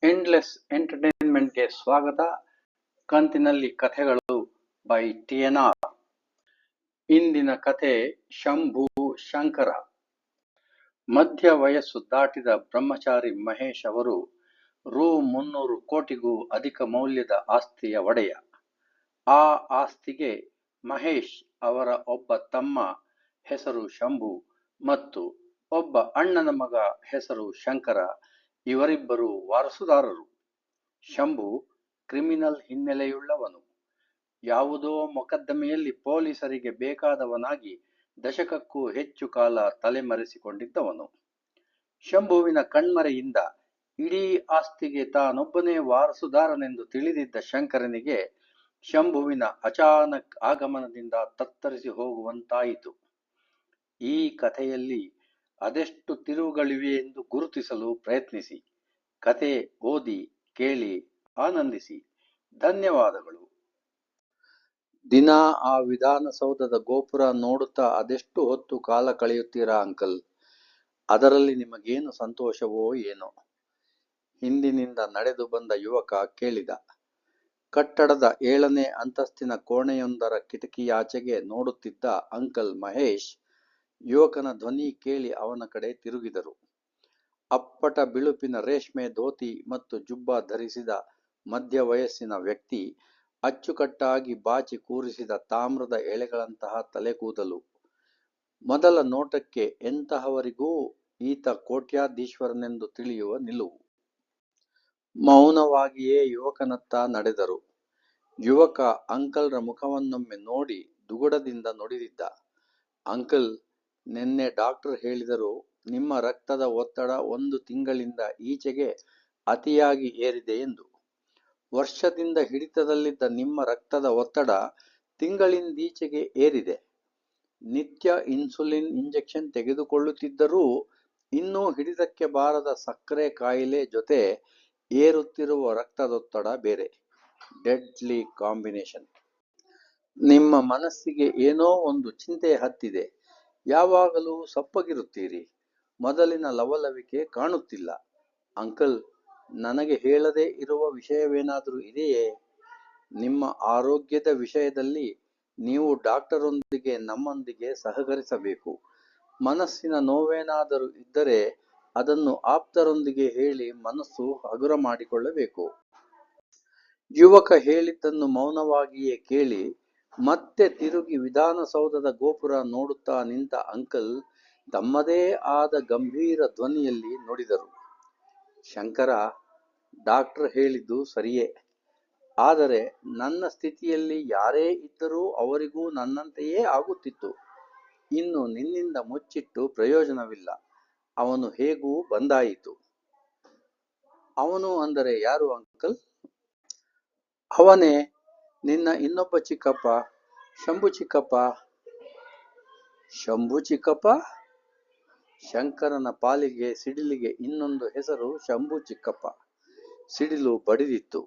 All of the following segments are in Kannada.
ಎಂಡ್ಲೆಸ್ ಎಂಟರ್ಟೈನ್ಮೆಂಟ್ಗೆ ಸ್ವಾಗತ. ಕಂತಿನಲ್ಲಿ ಕಥೆಗಳು ಬೈ TNR. ಇಂದಿನ ಕಥೆ ಶಂಭು ಶಂಕರ. ಮಧ್ಯ ವಯಸ್ಸು ದಾಟಿದ ಬ್ರಹ್ಮಚಾರಿ ಮಹೇಶ್ ಅವರು ರೂ. 300 ಕೋಟಿಗೂ ಅಧಿಕ ಮೌಲ್ಯದ ಆಸ್ತಿಯ ಒಡೆಯ. ಆ ಆಸ್ತಿಗೆ ಮಹೇಶ್ ಅವರ ಒಬ್ಬ ತಮ್ಮ ಹೆಸರು ಶಂಭು ಮತ್ತು ಒಬ್ಬ ಅಣ್ಣನ ಮಗ ಹೆಸರು ಶಂಕರ, ಇವರಿಬ್ಬರು ವಾರಸುದಾರರು. ಶಂಭು ಕ್ರಿಮಿನಲ್ ಹಿನ್ನೆಲೆಯುಳ್ಳವನು. ಯಾವುದೋ ಮೊಕದ್ದಮೆಯಲ್ಲಿ ಪೊಲೀಸರಿಗೆ ಬೇಕಾದವನಾಗಿ ದಶಕಕ್ಕೂ ಹೆಚ್ಚು ಕಾಲ ತಲೆಮರೆಸಿಕೊಂಡಿದ್ದವನು. ಶಂಭುವಿನ ಕಣ್ಮರೆಯಿಂದ ಇಡೀ ಆಸ್ತಿಗೆ ತಾನೊಬ್ಬನೇ ವಾರಸುದಾರನೆಂದು ತಿಳಿದಿದ್ದ ಶಂಕರನಿಗೆ ಶಂಭುವಿನ ಅಚಾನಕ್ ಆಗಮನದಿಂದ ತತ್ತರಿಸಿ ಹೋಗುವಂತಾಯಿತು. ಈ ಕಥೆಯಲ್ಲಿ ಅದೆಷ್ಟು ತಿರುವುಗಳಿವೆ ಎಂದು ಗುರುತಿಸಲು ಪ್ರಯತ್ನಿಸಿ. ಕಥೆ ಓದಿ, ಕೇಳಿ, ಆನಂದಿಸಿ. ಧನ್ಯವಾದಗಳು. ದಿನಾ ಆ ವಿಧಾನಸೌಧದ ಗೋಪುರ ನೋಡುತ್ತಾ ಅದೆಷ್ಟು ಹೊತ್ತು ಕಾಲ ಕಳೆಯುತ್ತೀರಾ ಅಂಕಲ್? ಅದರಲ್ಲಿ ನಿಮಗೇನು ಸಂತೋಷವೋ ಏನೋ? ಹಿಂದಿನಿಂದ ನಡೆದು ಬಂದ ಯುವಕ ಕೇಳಿದ. ಕಟ್ಟಡದ 7ನೇ ಅಂತಸ್ತಿನ ಕೋಣೆಯೊಂದರ ಕಿಟಕಿಯಾಚೆಗೆ ನೋಡುತ್ತಿದ್ದ ಅಂಕಲ್ ಮಹೇಶ್ ಯುವಕನ ಧ್ವನಿ ಕೇಳಿ ಅವನ ಕಡೆ ತಿರುಗಿದರು. ಅಪ್ಪಟ ಬಿಳುಪಿನ ರೇಷ್ಮೆ ಧೋತಿ ಮತ್ತು ಜುಬ್ಬ ಧರಿಸಿದ ಮಧ್ಯ ವಯಸ್ಸಿನ ವ್ಯಕ್ತಿ, ಅಚ್ಚುಕಟ್ಟಾಗಿ ಬಾಚಿ ಕೂರಿಸಿದ ತಾಮ್ರದ ಎಳೆಗಳಂತಹ ತಲೆಕೂದಲು. ಮೊದಲ ನೋಟಕ್ಕೆ ಎಂತಹವರಿಗೂ ಈತ ಕೋಟ್ಯಾಧೀಶ್ವರನೆಂದು ತಿಳಿಯುವ ನಿಲುವು. ಮೌನವಾಗಿಯೇ ಯುವಕನತ್ತ ನಡೆದರು. ಯುವಕ ಅಂಕಲ್ರ ಮುಖವನ್ನೊಮ್ಮೆ ನೋಡಿ ದುಗುಡದಿಂದ ನುಡಿದಿದ್ದ. ಅಂಕಲ್, ನೆನ್ನೆ ಡಾಕ್ಟರ್ ಹೇಳಿದರು, ನಿಮ್ಮ ರಕ್ತದ ಒತ್ತಡ 1 ತಿಂಗಳಿಂದ ಈಚೆಗೆ ಅತಿಯಾಗಿ ಏರಿದೆ ಎಂದು. ವರ್ಷದಿಂದ ಹಿಡಿತದಲ್ಲಿದ್ದ ನಿಮ್ಮ ರಕ್ತದ ಒತ್ತಡ ತಿಂಗಳಿಂದೀಚೆಗೆ ಏರಿದೆ. ನಿತ್ಯ ಇನ್ಸುಲಿನ್ ಇಂಜೆಕ್ಷನ್ ತೆಗೆದುಕೊಳ್ಳುತ್ತಿದ್ದರೂ ಇನ್ನೂ ಹಿಡಿತಕ್ಕೆ ಬಾರದ ಸಕ್ಕರೆ ಕಾಯಿಲೆ ಜೊತೆ ಏರುತ್ತಿರುವ ರಕ್ತದೊತ್ತಡ ಬೇರೆ. Deadly combination. ನಿಮ್ಮ ಮನಸ್ಸಿಗೆ ಏನೋ ಒಂದು ಚಿಂತೆ ಹತ್ತಿದೆ. ಯಾವಾಗಲೂ ಸಪ್ಪಗಿರುತ್ತೀರಿ. ಮೊದಲಿನ ಲವಲವಿಕೆ ಕಾಣುತ್ತಿಲ್ಲ. ಅಂಕಲ್, ನನಗೆ ಹೇಳದೇ ಇರುವ ವಿಷಯವೇನಾದರೂ ಇದೆಯೇ? ನಿಮ್ಮ ಆರೋಗ್ಯದ ವಿಷಯದಲ್ಲಿ ನೀವು ಡಾಕ್ಟರೊಂದಿಗೆ ನಮ್ಮೊಂದಿಗೆ ಸಹಕರಿಸಬೇಕು. ಮನಸ್ಸಿನ ನೋವೇನಾದರೂ ಇದ್ದರೆ ಅದನ್ನು ಆಪ್ತರೊಂದಿಗೆ ಹೇಳಿ ಮನಸ್ಸು ಹಗುರ ಮಾಡಿಕೊಳ್ಳಬೇಕು. ಯುವಕ ಹೇಳಿದ್ದನ್ನು ಮೌನವಾಗಿಯೇ ಕೇಳಿ ಮತ್ತೆ ತಿರುಗಿ ವಿಧಾನಸೌಧದ ಗೋಪುರ ನೋಡುತ್ತಾ ನಿಂತ ಅಂಕಲ್ ತಮ್ಮದೇ ಆದ ಗಂಭೀರ ಧ್ವನಿಯಲ್ಲಿ ನುಡಿದರು. ಶಂಕರ, ಡಾಕ್ಟರ್ ಹೇಳಿದ್ದು ಸರಿಯೇ. ಆದರೆ ನನ್ನ ಸ್ಥಿತಿಯಲ್ಲಿ ಯಾರೇ ಇದ್ದರೂ ಅವರಿಗೂ ನನ್ನಂತೆಯೇ ಆಗುತ್ತಿತ್ತು. ಇನ್ನು ನಿನ್ನಿಂದ ಮುಚ್ಚಿಟ್ಟು ಪ್ರಯೋಜನವಿಲ್ಲ. ಅವನು ಹೇಗೂ ಬಂದಾಯಿತು. ಅವನು ಅಂದರೆ ಯಾರು ಅಂಕಲ್? ಅವನೇ ನಿನ್ನ ಇನ್ನೊಬ್ಬ ಚಿಕ್ಕಪ್ಪ, ಶಂಭು ಚಿಕ್ಕಪ್ಪ. ಶಂಭು ಚಿಕ್ಕಪ್ಪ? ಶಂಕರನ ಪಾಲಿಗೆ ಸಿಡಿಲಿಗೆ ಇನ್ನೊಂದು ಹೆಸರು ಶಂಭು ಚಿಕ್ಕಪ್ಪ. ಸಿಡಿಲು ಬಡಿದಿತ್ತು.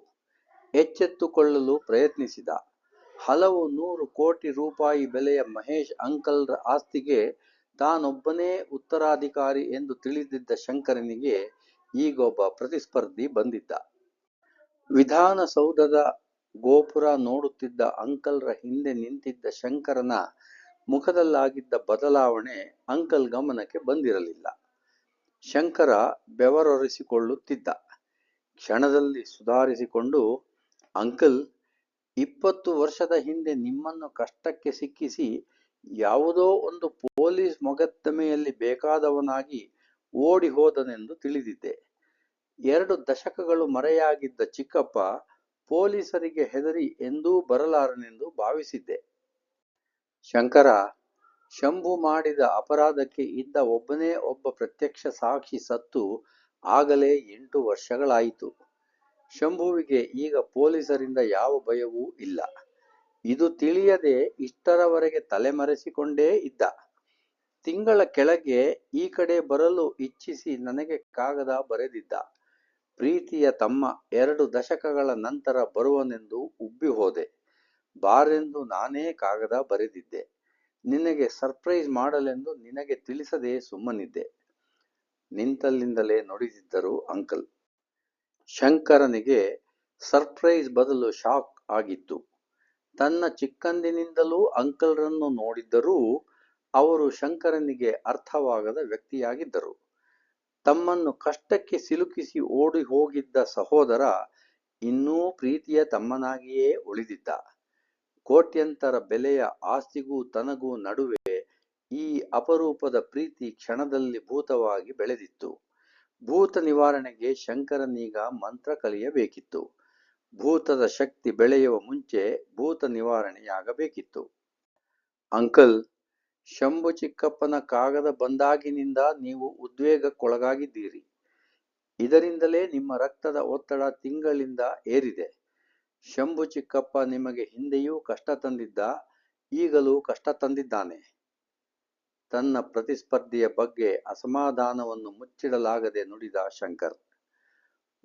ಎಚ್ಚೆತ್ತುಕೊಳ್ಳಲು ಪ್ರಯತ್ನಿಸಿದ. ಹಲವು 100 ಕೋಟಿ ರೂಪಾಯಿ ಬೆಲೆಯ ಮಹೇಶ್ ಅಂಕಲ್ರ ಆಸ್ತಿಗೆ ತಾನೊಬ್ಬನೇ ಉತ್ತರಾಧಿಕಾರಿ ಎಂದು ತಿಳಿದಿದ್ದ ಶಂಕರನಿಗೆ ಈಗೊಬ್ಬ ಪ್ರತಿಸ್ಪರ್ಧಿ ಬಂದಿದ್ದ. ವಿಧಾನಸೌಧದ ಗೋಪುರ ನೋಡುತ್ತಿದ್ದ ಅಂಕಲ್ರ ಹಿಂದೆ ನಿಂತಿದ್ದ ಶಂಕರನ ಮುಖದಲ್ಲಾಗಿದ್ದ ಬದಲಾವಣೆ ಅಂಕಲ್ ಗಮನಕ್ಕೆ ಬಂದಿರಲಿಲ್ಲ. ಶಂಕರ ಬೆವರೊರೆಸಿಕೊಳ್ಳುತ್ತಿದ್ದ. ಕ್ಷಣದಲ್ಲಿ ಸುಧಾರಿಸಿಕೊಂಡು, ಅಂಕಲ್, 20 ವರ್ಷದ ಹಿಂದೆ ನಿಮ್ಮನ್ನು ಕಷ್ಟಕ್ಕೆ ಸಿಕ್ಕಿಸಿ ಯಾವುದೋ ಒಂದು ಪೊಲೀಸ್ ಮೊಕದ್ದಮೆಯಲ್ಲಿ ಬೇಕಾದವನಾಗಿ ಓಡಿ ಹೋದನೆಂದು ತಿಳಿದಿದ್ದೆ. 2 ದಶಕಗಳು ಮರೆಯಾಗಿದ್ದ ಚಿಕ್ಕಪ್ಪ ಪೊಲೀಸರಿಗೆ ಹೆದರಿ ಎಂದೂ ಬರಲಾರನೆಂದು ಭಾವಿಸಿದ್ದೆ. ಶಂಕರ, ಶಂಭು ಮಾಡಿದ ಅಪರಾಧಕ್ಕೆ ಇದ್ದ ಒಬ್ಬನೇ ಒಬ್ಬ ಪ್ರತ್ಯಕ್ಷ ಸಾಕ್ಷಿ ಸತ್ತು ಆಗಲೇ 8 ವರ್ಷಗಳಾಯಿತು. ಶಂಭುವಿಗೆ ಈಗ ಪೊಲೀಸರಿಂದ ಯಾವ ಭಯವೂ ಇಲ್ಲ. ಇದು ತಿಳಿಯದೆ ಇಷ್ಟರವರೆಗೆ ತಲೆಮರೆಸಿಕೊಂಡೇ ಇದ್ದ. ತಿಂಗಳ ಕೆಳಗೆ ಈ ಕಡೆ ಬರಲು ಇಚ್ಛಿಸಿ ನನಗೆ ಕಾಗದ ಬರೆದಿದ್ದ. ಪ್ರೀತಿಯ ತಮ್ಮ 2 ದಶಕಗಳ ನಂತರ ಬರುವನೆಂದು ಉಬ್ಬಿ ಹೋದೆ. ಬಾರೆಂದು ನಾನೇ ಕಾಗದ ಬರೆದಿದ್ದೆ. ನಿನಗೆ ಸರ್ಪ್ರೈಸ್ ಮಾಡಲೆಂದು ನಿನಗೆ ತಿಳಿಸದೆ ಸುಮ್ಮನಿದ್ದೆ. ನಿಂತಲ್ಲಿಂದಲೇ ನುಡಿದಿದ್ದರು ಅಂಕಲ್. ಶಂಕರನಿಗೆ ಸರ್ಪ್ರೈಸ್ ಬದಲು ಶಾಕ್ ಆಗಿತ್ತು. ತನ್ನ ಚಿಕ್ಕಂದಿನಿಂದಲೂ ಅಂಕಲ್ರನ್ನು ನೋಡಿದ್ದರೂ ಅವರು ಶಂಕರನಿಗೆ ಅರ್ಥವಾಗದ ವ್ಯಕ್ತಿಯಾಗಿದ್ದರು. ತಮ್ಮನ್ನು ಕಷ್ಟಕ್ಕೆ ಸಿಲುಕಿಸಿ ಓಡಿ ಹೋಗಿದ್ದ ಸಹೋದರ ಇನ್ನೂ ಪ್ರೀತಿಯ ತಮ್ಮನಾಗಿಯೇ ಉಳಿದಿದ್ದ. ಕೋಟ್ಯಂತರ ಬೆಲೆಯ ಆಸ್ತಿಗೂ ತನಗೂ ನಡುವೆ ಈ ಅಪರೂಪದ ಪ್ರೀತಿ ಕ್ಷಣದಲ್ಲಿ ಭೂತವಾಗಿ ಬೆಳೆದಿತ್ತು. ಭೂತ ನಿವಾರಣೆಗೆ ಶಂಕರನೀಗ ಮಂತ್ರ ಕಲಿಯಬೇಕಿತ್ತು. ಭೂತದ ಶಕ್ತಿ ಬೆಳೆಯುವ ಮುಂಚೆ ಭೂತ ನಿವಾರಣೆಯಾಗಬೇಕಿತ್ತು. ಅಂಕಲ್, ಶಂಭು ಚಿಕ್ಕಪ್ಪನ ಕಾಗದ ಬಂದಾಗಿನಿಂದ ನೀವು ಉದ್ವೇಗಕ್ಕೊಳಗಾಗಿದ್ದೀರಿ. ಇದರಿಂದಲೇ ನಿಮ್ಮ ರಕ್ತದ ಒತ್ತಡ ತಿಂಗಳಿಂದ ಏರಿದೆ. ಶಂಭು ಚಿಕ್ಕಪ್ಪ ನಿಮಗೆ ಹಿಂದೆಯೂ ಕಷ್ಟ ತಂದಿದ್ದ, ಈಗಲೂ ಕಷ್ಟ ತಂದಿದ್ದಾನೆ. ತನ್ನ ಪ್ರತಿಸ್ಪರ್ಧಿಯ ಬಗ್ಗೆ ಅಸಮಾಧಾನವನ್ನು ಮುಚ್ಚಿಡಲಾಗದೆ ನುಡಿದ ಶಂಕರ್.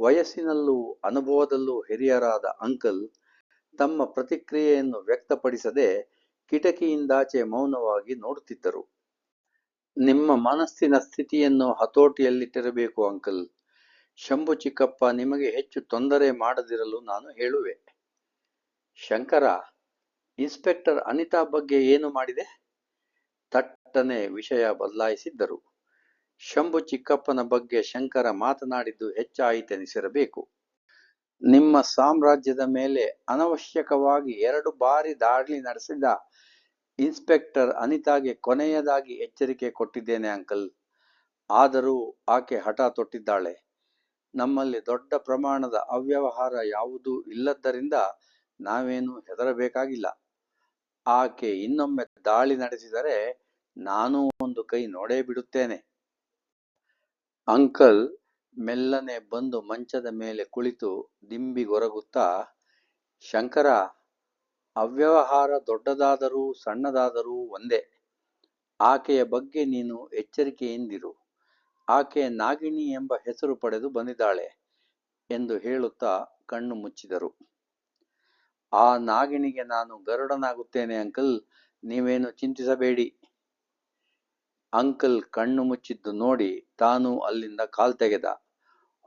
ವಯಸ್ಸಿನಲ್ಲೂ ಅನುಭವದಲ್ಲೂ ಹಿರಿಯರಾದ ಅಂಕಲ್ ತಮ್ಮ ಪ್ರತಿಕ್ರಿಯೆಯನ್ನು ವ್ಯಕ್ತಪಡಿಸದೆ ಕಿಟಕಿಯಿಂದಾಚೆ ಮೌನವಾಗಿ ನೋಡುತ್ತಿದ್ದರು. ನಿಮ್ಮ ಮನಸ್ಸಿನ ಸ್ಥಿತಿಯನ್ನು ಹತೋಟಿಯಲ್ಲಿಟ್ಟಿರಬೇಕು ಅಂಕಲ್. ಶಂಭು ಚಿಕ್ಕಪ್ಪ ನಿಮಗೆ ಹೆಚ್ಚು ತೊಂದರೆ ಮಾಡದಿರಲು ನಾನು ಹೇಳುವೆ. ಶಂಕರ, ಇನ್ಸ್ಪೆಕ್ಟರ್ ಅನಿತಾ ಬಗ್ಗೆ ಏನು ಮಾಡಿದೆ? ತಟ್ಟನೆ ವಿಷಯ ಬದಲಾಯಿಸಿದ್ದರು. ಶಂಭು ಚಿಕ್ಕಪ್ಪನ ಬಗ್ಗೆ ಶಂಕರ ಮಾತನಾಡಿದ್ದು ಹೆಚ್ಚಾಯಿತೆನಿಸಿರಬೇಕು. ನಿಮ್ಮ ಸಾಮ್ರಾಜ್ಯದ ಮೇಲೆ ಅನವಶ್ಯಕವಾಗಿ 2 ಬಾರಿ ದಾಳಿ ನಡೆಸಿದ ಇನ್ಸ್ಪೆಕ್ಟರ್ ಅನಿತಾಗೆ ಕೊನೆಯದಾಗಿ ಎಚ್ಚರಿಕೆ ಕೊಟ್ಟಿದ್ದೇನೆ ಅಂಕಲ್. ಆದರೂ ಆಕೆ ಹಠ ತೊಟ್ಟಿದ್ದಾಳೆ. ನಮ್ಮಲ್ಲಿ ದೊಡ್ಡ ಪ್ರಮಾಣದ ಅವ್ಯವಹಾರ ಯಾವುದೂ ಇಲ್ಲದ್ದರಿಂದ ನಾವೇನು ಹೆದರಬೇಕಾಗಿಲ್ಲ. ಆಕೆ ಇನ್ನೊಮ್ಮೆ ದಾಳಿ ನಡೆಸಿದರೆ ನಾನೂ ಒಂದು ಕೈ ನೋಡೇ ಬಿಡುತ್ತೇನೆ. ಅಂಕಲ್ ಮೆಲ್ಲನೆ ಬಂದು ಮಂಚದ ಮೇಲೆ ಕುಳಿತು ದಿಂಬಿಗೊರಗುತ್ತಾ, ಶಂಕರ, ಅವ್ಯವಹಾರ ದೊಡ್ಡದಾದರೂ ಸಣ್ಣದಾದರೂ ಒಂದೇ. ಆಕೆಯ ಬಗ್ಗೆ ನೀನು ಎಚ್ಚರಿಕೆಯಿಂದಿರು. ಆಕೆ ನಾಗಿಣಿ ಎಂಬ ಹೆಸರು ಪಡೆದು ಬಂದಿದ್ದಾಳೆ ಎಂದು ಹೇಳುತ್ತಾ ಕಣ್ಣು ಮುಚ್ಚಿದರು. ಆ ನಾಗಿಣಿಗೆ ನಾನು ಗರುಡನಾಗುತ್ತೇನೆ ಅಂಕಲ್, ನೀವೇನು ಚಿಂತಿಸಬೇಡಿ. ಅಂಕಲ್ ಕಣ್ಣು ಮುಚ್ಚಿದ್ದು ನೋಡಿ ತಾನು ಅಲ್ಲಿಂದ ಕಾಲ್ತೆಗೆದ.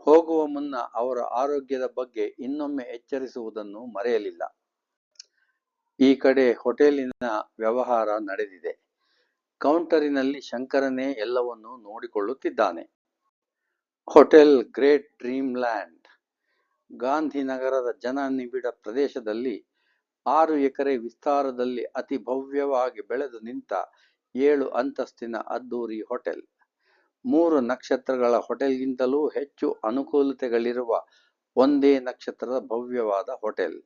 ಹೋಗುವ ಮುನ್ನ ಅವರ ಆರೋಗ್ಯದ ಬಗ್ಗೆ ಇನ್ನೊಮ್ಮೆ ಎಚ್ಚರಿಸುವುದನ್ನು ಮರೆಯಲಿಲ್ಲ. ಈ ಕಡೆ ಹೋಟೆಲಿನ ವ್ಯವಹಾರ ನಡೆದಿದೆ. ಕೌಂಟರಿನಲ್ಲಿ ಶಂಕರನೇ ಎಲ್ಲವನ್ನೂ ನೋಡಿಕೊಳ್ಳುತ್ತಿದ್ದಾನೆ. ಹೋಟೆಲ್ ಗ್ರೇಟ್ ಡ್ರೀಮ್ ಲ್ಯಾಂಡ್ ಗಾಂಧಿನಗರದ ಜನನಿಬಿಡ ಪ್ರದೇಶದಲ್ಲಿ 6 ಎಕರೆ ವಿಸ್ತಾರದಲ್ಲಿ ಅತಿ ಭವ್ಯವಾಗಿ ಬೆಳೆದು ನಿಂತ 7 ಅಂತಸ್ತಿನ ಅದ್ದೂರಿ ಹೋಟೆಲ್. 3 ನಕ್ಷತ್ರಗಳ ಹೋಟೆಲ್ಗಿಂತಲೂ ಹೆಚ್ಚು ಅನುಕೂಲತೆಗಳಿರುವ ಒಂದೇ ನಕ್ಷತ್ರದ ಭವ್ಯವಾದ ಹೋಟೆಲ್.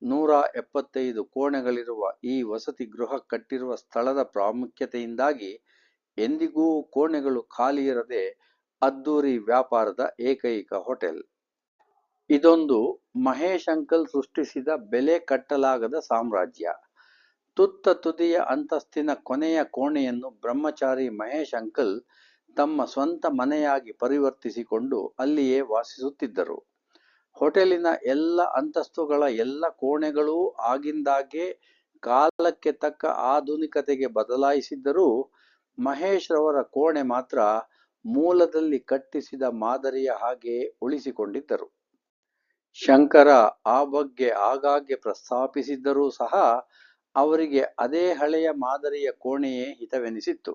175 ಕೋಣೆಗಳಿರುವ ಈ ವಸತಿ ಗೃಹ ಕಟ್ಟಿರುವ ಸ್ಥಳದ ಪ್ರಾಮುಖ್ಯತೆಯಿಂದಾಗಿ ಎಂದಿಗೂ ಕೋಣೆಗಳು ಖಾಲಿಯಿರದೆ ಅದ್ದೂರಿ ವ್ಯಾಪಾರದ ಏಕೈಕ ಹೋಟೆಲ್. ಇದೊಂದು ಮಹೇಶ್ ಅಂಕಲ್ ಸೃಷ್ಟಿಸಿದ ಬೆಲೆ ಕಟ್ಟಲಾಗದ ಸಾಮ್ರಾಜ್ಯ. ತುತ್ತ ತುದಿಯ ಅಂತಸ್ತಿನ ಕೊನೆಯ ಕೋಣೆಯನ್ನು ಬ್ರಹ್ಮಚಾರಿ ಮಹೇಶ್ ಅಂಕಲ್ ತಮ್ಮ ಸ್ವಂತ ಮನೆಯಾಗಿ ಪರಿವರ್ತಿಸಿಕೊಂಡು ಅಲ್ಲಿಯೇ ವಾಸಿಸುತ್ತಿದ್ದರು. ಹೋಟೆಲಿನ ಎಲ್ಲ ಅಂತಸ್ತುಗಳ ಎಲ್ಲ ಕೋಣೆಗಳೂ ಆಗಿಂದಾಗ್ಗೆ ಕಾಲಕ್ಕೆ ತಕ್ಕ ಆಧುನಿಕತೆಗೆ ಬದಲಾಯಿಸಿದ್ದರೂ ಮಹೇಶ್ ರವರ ಕೋಣೆ ಮಾತ್ರ ಮೂಲದಲ್ಲಿ ಕಟ್ಟಿಸಿದ ಮಾದರಿಯ ಹಾಗೆ ಉಳಿಸಿಕೊಂಡಿದ್ದರು. ಶಂಕರ ಆ ಬಗ್ಗೆ ಆಗಾಗ್ಗೆ ಪ್ರಸ್ತಾಪಿಸಿದ್ದರೂ ಸಹ ಅವರಿಗೆ ಅದೇ ಹಳೆಯ ಮಾದರಿಯ ಕೋಣೆಯೇ ಹಿತವೆನಿಸಿತ್ತು.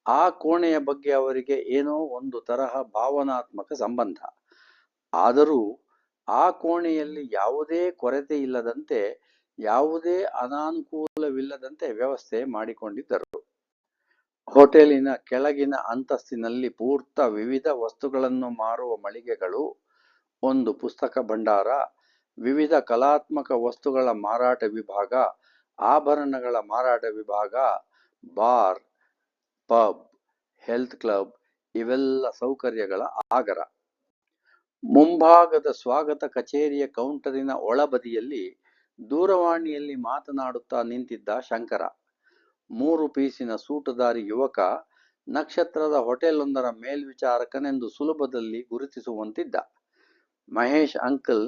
ಆ ಕೋಣೆಯ ಬಗ್ಗೆ ಅವರಿಗೆ ಏನೋ ಒಂದು ತರಹ ಭಾವನಾತ್ಮಕ ಸಂಬಂಧ. ಆದರೂ ಆ ಕೋಣೆಯಲ್ಲಿ ಯಾವುದೇ ಕೊರತೆ ಇಲ್ಲದಂತೆ, ಯಾವುದೇ ಅನಾನುಕೂಲವಿಲ್ಲದಂತೆ ವ್ಯವಸ್ಥೆ ಮಾಡಿಕೊಂಡಿದ್ದರು. ಹೋಟೆಲಿನ ಕೆಳಗಿನ ಅಂತಸ್ತಿನಲ್ಲಿ ಪೂರ್ತ ವಿವಿಧ ವಸ್ತುಗಳನ್ನು ಮಾರುವ ಮಳಿಗೆಗಳು, ಒಂದು ಪುಸ್ತಕ ಭಂಡಾರ, ವಿವಿಧ ಕಲಾತ್ಮಕ ವಸ್ತುಗಳ ಮಾರಾಟ ವಿಭಾಗ, ಆಭರಣಗಳ ಮಾರಾಟ ವಿಭಾಗ, ಬಾರ್, ಪಬ್, ಹೆಲ್ತ್ ಕ್ಲಬ್ ಇವೆಲ್ಲ ಸೌಕರ್ಯಗಳ ಆಗರ. ಮುಂಭಾಗದ ಸ್ವಾಗತ ಕಚೇರಿಯ ಕೌಂಟರಿನ ಒಳಬದಿಯಲ್ಲಿ ದೂರವಾಣಿಯಲ್ಲಿ ಮಾತನಾಡುತ್ತಾ ನಿಂತಿದ್ದ ಶಂಕರ. 3 ಪೀಸಿನ ಸೂಟುದಾರಿ ಯುವಕ, ನಕ್ಷತ್ರದ ಹೋಟೆಲೊಂದರ ಮೇಲ್ವಿಚಾರಕನೆಂದು ಸುಲಭದಲ್ಲಿ ಗುರುತಿಸುವಂತಿದ್ದ. ಮಹೇಶ್ ಅಂಕಲ್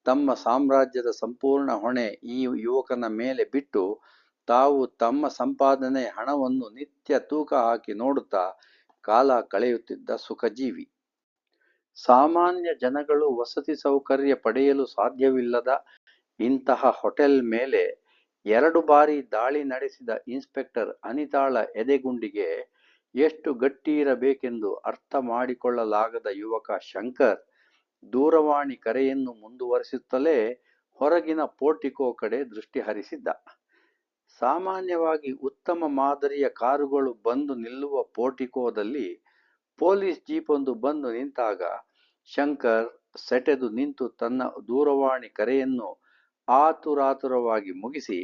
ತಮ್ಮ ಸಾಮ್ರಾಜ್ಯದ ಸಂಪೂರ್ಣ ಹೊಣೆ ಈ ಯುವಕನ ಮೇಲೆ ಬಿಟ್ಟು ತಾವು ತಮ್ಮ ಸಂಪಾದನೆ ಹಣವನ್ನು ನಿತ್ಯ ತೂಕ ಹಾಕಿ ನೋಡುತ್ತಾ ಕಾಲ ಕಳೆಯುತ್ತಿದ್ದ ಸುಖಜೀವಿ. ಸಾಮಾನ್ಯ ಜನಗಳು ವಸತಿ ಸೌಕರ್ಯ ಪಡೆಯಲು ಸಾಧ್ಯವಿಲ್ಲದ ಇಂತಹ ಹೋಟೆಲ್ ಮೇಲೆ 2 ಬಾರಿ ದಾಳಿ ನಡೆಸಿದ ಇನ್ಸ್ಪೆಕ್ಟರ್ ಅನಿತಾಳ ಎದೆಗುಂಡಿಗೆ ಎಷ್ಟು ಗಟ್ಟಿಯಿರಬೇಕೆಂದು ಅರ್ಥ ಮಾಡಿಕೊಳ್ಳಲಾಗದ ಯುವಕ ಶಂಕರ್ ದೂರವಾಣಿ ಕರೆಯನ್ನು ಮುಂದುವರಿಸುತ್ತಲೇ ಹೊರಗಿನ ಪೋರ್ಟಿಕೋ ಕಡೆ ದೃಷ್ಟಿ ಹರಿಸಿದ್ದ. ಸಾಮಾನ್ಯವಾಗಿ ಉತ್ತಮ ಮಾದರಿಯ ಕಾರುಗಳು ಬಂದು ನಿಲ್ಲುವ ಪೋರ್ಟಿಕೋದಲ್ಲಿ ಪೊಲೀಸ್ ಜೀಪೊಂದು ಬಂದು ನಿಂತಾಗ ಶಂಕರ್ ಸೆಟೆದು ನಿಂತು ತನ್ನ ದೂರವಾಣಿ ಕರೆಯನ್ನು ಆತುರಾತುರವಾಗಿ ಮುಗಿಸಿ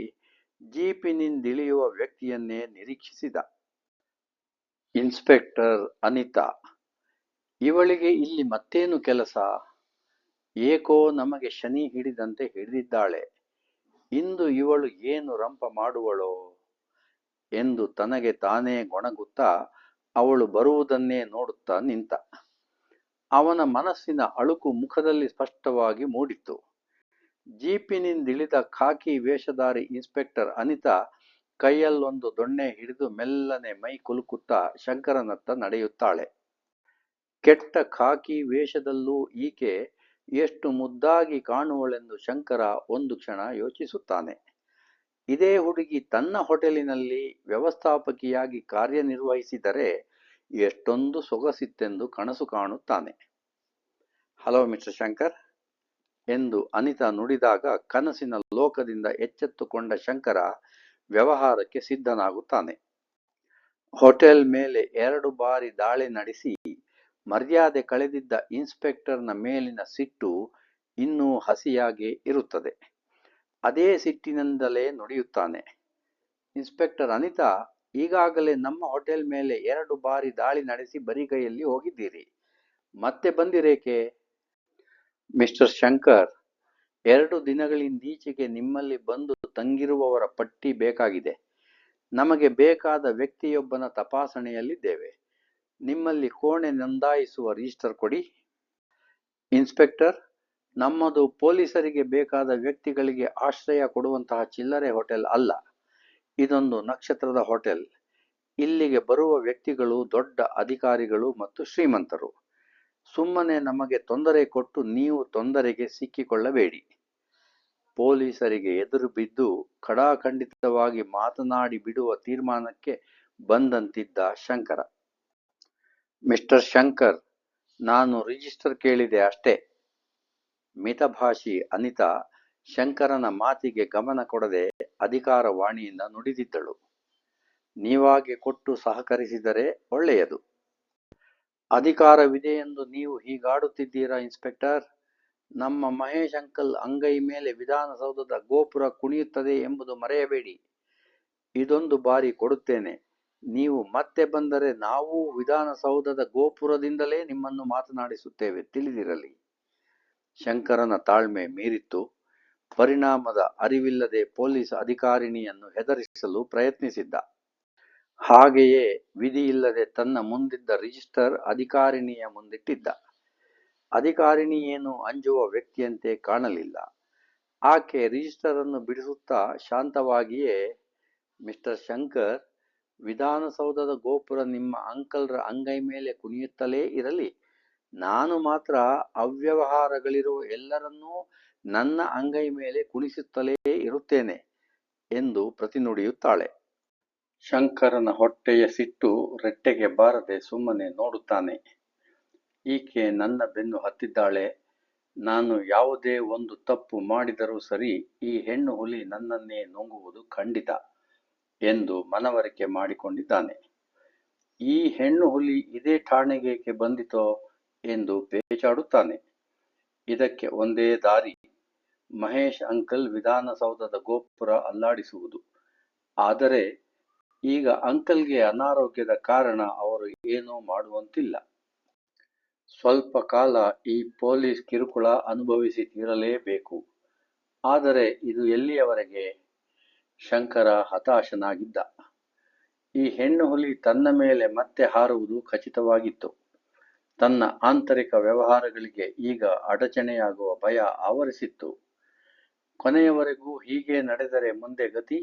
ಜೀಪಿನಿಂದಿಳಿಯುವ ವ್ಯಕ್ತಿಯನ್ನೇ ನಿರೀಕ್ಷಿಸಿದ. ಇನ್ಸ್ಪೆಕ್ಟರ್ ಅನಿತಾ. ಇವಳಿಗೆ ಇಲ್ಲಿ ಮತ್ತೇನು ಕೆಲಸ? ಏಕೋ ನಮಗೆ ಶನಿ ಹಿಡಿದಂತೆ ಹಿಡಿದಿದ್ದಾಳೆ. ಇಂದು ಇವಳು ಏನು ರಂಪ ಮಾಡುವಳೋ ಎಂದು ತನಗೆ ತಾನೇ ಗೊಣಗುತ್ತಾ ಅವಳು ಬರುವುದನ್ನೇ ನೋಡುತ್ತಾ ನಿಂತ. ಅವನ ಮನಸ್ಸಿನ ಅಳುಕು ಮುಖದಲ್ಲಿ ಸ್ಪಷ್ಟವಾಗಿ ಮೂಡಿತ್ತು. ಜೀಪಿನಿಂದಿಳಿದ ಖಾಕಿ ವೇಷಧಾರಿ ಇನ್ಸ್ಪೆಕ್ಟರ್ ಅನಿತಾ ಕೈಯಲ್ಲೊಂದು ದೊಣ್ಣೆ ಹಿಡಿದು ಮೆಲ್ಲನೆ ಮೈ ಕುಲುಕುತ್ತಾ ಶಂಕರನತ್ತ ನಡೆಯುತ್ತಾಳೆ. ಕೆಟ್ಟ ಖಾಕಿ ವೇಷದಲ್ಲೂ ಈಕೆ ಎಷ್ಟು ಮುದ್ದಾಗಿ ಕಾಣುವಳೆಂದು ಶಂಕರ ಒಂದು ಕ್ಷಣ ಯೋಚಿಸುತ್ತಾನೆ. ಇದೇ ಹುಡುಗಿ ತನ್ನ ಹೋಟೆಲಿನಲ್ಲಿ ವ್ಯವಸ್ಥಾಪಕಿಯಾಗಿ ಕಾರ್ಯನಿರ್ವಹಿಸಿದರೆ ಎಷ್ಟೊಂದು ಸೊಗಸಿತ್ತೆಂದು ಕನಸು ಕಾಣುತ್ತಾನೆ. ಹಲೋ ಮಿಸ್ಟರ್ ಶಂಕರ್ ಎಂದು ಅನಿತಾ ನುಡಿದಾಗ ಕನಸಿನ ಲೋಕದಿಂದ ಎಚ್ಚೆತ್ತುಕೊಂಡ ಶಂಕರ ವ್ಯವಹಾರಕ್ಕೆ ಸಿದ್ಧನಾಗುತ್ತಾನೆ. ಹೋಟೆಲ್ ಮೇಲೆ 2 ಬಾರಿ ದಾಳಿ ನಡೆಸಿ ಮರ್ಯಾದೆ ಕಳೆದಿದ್ದ ಇನ್ಸ್ಪೆಕ್ಟರ್ನ ಮೇಲಿನ ಸಿಟ್ಟು ಇನ್ನೂ ಹಸಿಯಾಗೇ ಇರುತ್ತದೆ. ಅದೇ ಸಿಟ್ಟಿನಿಂದಲೇ ನುಡಿಯುತ್ತಾನೆ. ಇನ್ಸ್ಪೆಕ್ಟರ್ ಅನಿತಾ, ಈಗಾಗಲೇ ನಮ್ಮ ಹೋಟೆಲ್ ಮೇಲೆ 2 ಬಾರಿ ದಾಳಿ ನಡೆಸಿ ಬರಿಗೈಯಲ್ಲಿ ಹೋಗಿದ್ದೀರಿ. ಮತ್ತೆ ಬಂದಿರೇಕೆ? ಮಿಸ್ಟರ್ ಶಂಕರ್, 2 ದಿನಗಳಿಂದೀಚೆಗೆ ನಿಮ್ಮಲ್ಲಿ ಬಂದು ತಂಗಿರುವವರ ಪಟ್ಟಿ ಬೇಕಾಗಿದೆ. ನಮಗೆ ಬೇಕಾದ ವ್ಯಕ್ತಿಯೊಬ್ಬನ ತಪಾಸಣೆಯಲ್ಲಿದ್ದೇವೆ. ನಿಮ್ಮಲ್ಲಿ ಕೋಣೆ ನೋಂದಾಯಿಸುವ ರಿಜಿಸ್ಟರ್ ಕೊಡಿ. ಇನ್ಸ್ಪೆಕ್ಟರ್, ನಮ್ಮದು ಪೊಲೀಸರಿಗೆ ಬೇಕಾದ ವ್ಯಕ್ತಿಗಳಿಗೆ ಆಶ್ರಯ ಕೊಡುವಂತಹ ಚಿಲ್ಲರೆ ಹೋಟೆಲ್ ಅಲ್ಲ. ಇದೊಂದು ನಕ್ಷತ್ರದ ಹೋಟೆಲ್. ಇಲ್ಲಿಗೆ ಬರುವ ವ್ಯಕ್ತಿಗಳು ದೊಡ್ಡ ಅಧಿಕಾರಿಗಳು ಮತ್ತು ಶ್ರೀಮಂತರು. ಸುಮ್ಮನೆ ನಮಗೆ ತೊಂದರೆ ಕೊಟ್ಟು ನೀವು ತೊಂದರೆಗೆ ಸಿಕ್ಕಿಕೊಳ್ಳಬೇಡಿ. ಪೊಲೀಸರಿಗೆ ಎದುರು ಬಿದ್ದು ಖಡಾಖಂಡಿತವಾಗಿ ಮಾತನಾಡಿ ಬಿಡುವ ತೀರ್ಮಾನಕ್ಕೆ ಬಂದಂತಿದ್ದ ಶಂಕರ. ಮಿಸ್ಟರ್ ಶಂಕರ್, ನಾನು ರಿಜಿಸ್ಟರ್ ಕೇಳಿದೆ ಅಷ್ಟೇ. ಮಿತಭಾಷಿ ಅನಿತಾ ಶಂಕರನ ಮಾತಿಗೆ ಗಮನ ಕೊಡದೆ ಅಧಿಕಾರವಾಣಿಯಿಂದ ನುಡಿದಿದ್ದಳು. ನೀವಾಗೆ ಕೊಟ್ಟು ಸಹಕರಿಸಿದರೆ ಒಳ್ಳೆಯದು. ಅಧಿಕಾರವಿದೆಯೆಂದು ನೀವು ಹೀಗಾಡುತ್ತಿದ್ದೀರಾ ಇನ್ಸ್ಪೆಕ್ಟರ್? ನಮ್ಮ ಮಹೇಶ್ ಅಂಕಲ್ ಅಂಗೈ ಮೇಲೆ ವಿಧಾನಸೌಧದ ಗೋಪುರ ಕುಣಿಯುತ್ತದೆ ಎಂಬುದು ಮರೆಯಬೇಡಿ. ಇದೊಂದು ಬಾರಿ ಕೊಡುತ್ತೇನೆ. ನೀವು ಮತ್ತೆ ಬಂದರೆ ನಾವು ವಿಧಾನಸೌಧದ ಗೋಪುರದಿಂದಲೇ ನಿಮ್ಮನ್ನು ಮಾತನಾಡಿಸುತ್ತೇವೆ, ತಿಳಿದಿರಲಿ. ಶಂಕರನ ತಾಳ್ಮೆ ಮೀರಿತ್ತು. ಪರಿಣಾಮದ ಅರಿವಿಲ್ಲದೆ ಪೊಲೀಸ್ ಅಧಿಕಾರಿಣಿಯನ್ನು ಹೆದರಿಸಲು ಪ್ರಯತ್ನಿಸಿದ್ದ. ಹಾಗೆಯೇ ವಿಧಿಯಿಲ್ಲದೆ ತನ್ನ ಮುಂದಿದ್ದ ರಿಜಿಸ್ಟರ್ ಅಧಿಕಾರಿಣಿಯ ಮುಂದಿಟ್ಟಿದ್ದ. ಅಧಿಕಾರಿಣಿ ಏನು ಅಂಜುವ ವ್ಯಕ್ತಿಯಂತೆ ಕಾಣಲಿಲ್ಲ. ಆಕೆ ರಿಜಿಸ್ಟರ್ ಅನ್ನು ಬಿಡಿಸುತ್ತಾ ಶಾಂತವಾಗಿಯೇ, ಮಿಸ್ಟರ್ ಶಂಕರ್, ವಿಧಾನಸೌಧದ ಗೋಪುರ ನಿಮ್ಮ ಅಂಕಲ್ರ ಅಂಗೈ ಮೇಲೆ ಕುಣಿಯುತ್ತಲೇ ಇರಲಿ. ನಾನು ಮಾತ್ರ ಅವ್ಯವಹಾರಗಳಿರುವ ಎಲ್ಲರನ್ನೂ ನನ್ನ ಅಂಗೈ ಮೇಲೆ ಕುಣಿಸುತ್ತಲೇ ಇರುತ್ತೇನೆ ಎಂದು ಪ್ರತಿನುಡಿಯುತ್ತಾಳೆ. ಶಂಕರನ ಹೊಟ್ಟೆಯ ಸಿಟ್ಟು ರೆಟ್ಟೆಗೆ ಬಾರದೆ ಸುಮ್ಮನೆ ನೋಡುತ್ತಾನೆ. ಈಕೆ ನನ್ನ ಬೆನ್ನು ಹತ್ತಿದ್ದಾಳೆ. ನಾನು ಯಾವುದೇ ಒಂದು ತಪ್ಪು ಮಾಡಿದರೂ ಸರಿ, ಈ ಹೆಣ್ಣು ಹುಲಿ ನನ್ನನ್ನೇ ನುಂಗುವುದು ಖಂಡಿತ ಎಂದು ಮನವರಿಕೆ ಮಾಡಿಕೊಂಡಿದ್ದಾನೆ. ಈ ಹೆಣ್ಣು ಹುಲಿ ಇದೇ ಠಾಣೆಗೇಕೆ ಬಂದಿತೋ ಎಂದು ಪೇಚಾಡುತ್ತಾನೆ. ಇದಕ್ಕೆ ಒಂದೇ ದಾರಿ, ಮಹೇಶ್ ಅಂಕಲ್ ವಿಧಾನಸೌಧದ ಗೋಪುರ ಅಲ್ಲಾಡಿಸುವುದು. ಆದರೆ ಈಗ ಅಂಕಲ್ಗೆ ಅನಾರೋಗ್ಯದ ಕಾರಣ ಅವರು ಏನೂ ಮಾಡುವಂತಿಲ್ಲ. ಸ್ವಲ್ಪ ಕಾಲ ಈ ಪೊಲೀಸ್ ಕಿರುಕುಳ ಅನುಭವಿಸಿ ತೀರಲೇಬೇಕು. ಆದರೆ ಇದು ಎಲ್ಲಿಯವರೆಗೆ? ಶಂಕರ ಹತಾಶನಾಗಿದ್ದ. ಈ ಹೆಣ್ಣು ಹುಲಿ ತನ್ನ ಮೇಲೆ ಮತ್ತೆ ಹಾರುವುದು ಖಚಿತವಾಗಿತ್ತು. ತನ್ನ ಆಂತರಿಕ ವ್ಯವಹಾರಗಳಿಗೆ ಈಗ ಅಡಚಣೆಯಾಗುವ ಭಯ ಆವರಿಸಿತ್ತು. ಕೊನೆಯವರೆಗೂ ಹೀಗೆ ನಡೆದರೆ ಮುಂದೆ ಗತಿ?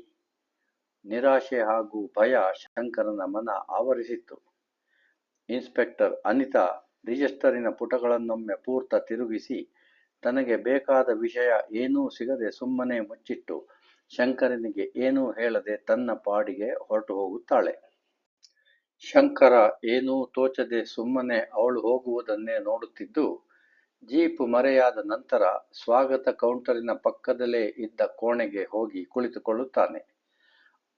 ನಿರಾಶೆ ಹಾಗೂ ಭಯ ಶಂಕರನ ಮನ ಆವರಿಸಿತ್ತು. ಇನ್ಸ್ಪೆಕ್ಟರ್ ಅನಿತಾ ರಿಜಿಸ್ಟರಿನ ಪುಟಗಳನ್ನೊಮ್ಮೆ ಪೂರ್ತ ತಿರುಗಿಸಿ ತನಗೆ ಬೇಕಾದ ವಿಷಯ ಏನೂ ಸಿಗದೆ ಸುಮ್ಮನೆ ಮುಚ್ಚಿಟ್ಟು ಶಂಕರನಿಗೆ ಏನೂ ಹೇಳದೆ ತನ್ನ ಪಾಡಿಗೆ ಹೊರಟು ಹೋಗುತ್ತಾಳೆ. ಶಂಕರ ಏನೂ ತೋಚದೆ ಸುಮ್ಮನೆ ಅವಳು ಹೋಗುವುದನ್ನೇ ನೋಡುತ್ತಿದ್ದು, ಜೀಪು ಮರೆಯಾದ ನಂತರ ಸ್ವಾಗತ ಕೌಂಟರಿನ ಪಕ್ಕದಲ್ಲೇ ಇದ್ದ ಕೋಣೆಗೆ ಹೋಗಿ ಕುಳಿತುಕೊಳ್ಳುತ್ತಾನೆ.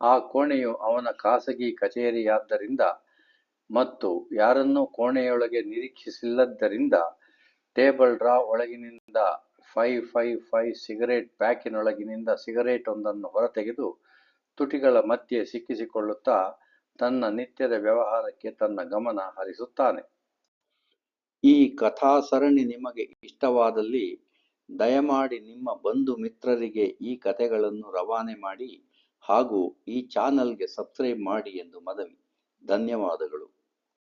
ಆ ಕೋಣೆಯು ಅವನ ಖಾಸಗಿ ಕಚೇರಿಯಾದ್ದರಿಂದ ಮತ್ತು ಯಾರನ್ನೂ ಕೋಣೆಯೊಳಗೆ ನಿರೀಕ್ಷಿಸಿಲ್ಲದ್ದರಿಂದ ಟೇಬಲ್ ಡ್ರಾ ಒಳಗಿನಿಂದ 555 ಸಿಗರೇಟ್ ಪ್ಯಾಕಿನೊಳಗಿನಿಂದ ಸಿಗರೇಟೊಂದನ್ನು ಹೊರತೆಗೆದು ತುಟಿಗಳ ಮಧ್ಯೆ ಸಿಕ್ಕಿಸಿಕೊಳ್ಳುತ್ತಾ ತನ್ನ ನಿತ್ಯದ ವ್ಯವಹಾರಕ್ಕೆ ತನ್ನ ಗಮನ ಹರಿಸುತ್ತಾನೆ. ಈ ಕಥಾಸರಣಿ ನಿಮಗೆ ಇಷ್ಟವಾದಲ್ಲಿ ದಯಮಾಡಿ ನಿಮ್ಮ ಬಂಧು ಮಿತ್ರರಿಗೆ ಈ ಕಥೆಗಳನ್ನು ರವಾನೆ ಮಾಡಿ ಹಾಗೂ ಈ ಚಾನಲ್ಗೆ ಸಬ್ಸ್ಕ್ರೈಬ್ ಮಾಡಿ ಎಂದು ಮನವಿ. ಧನ್ಯವಾದಗಳು.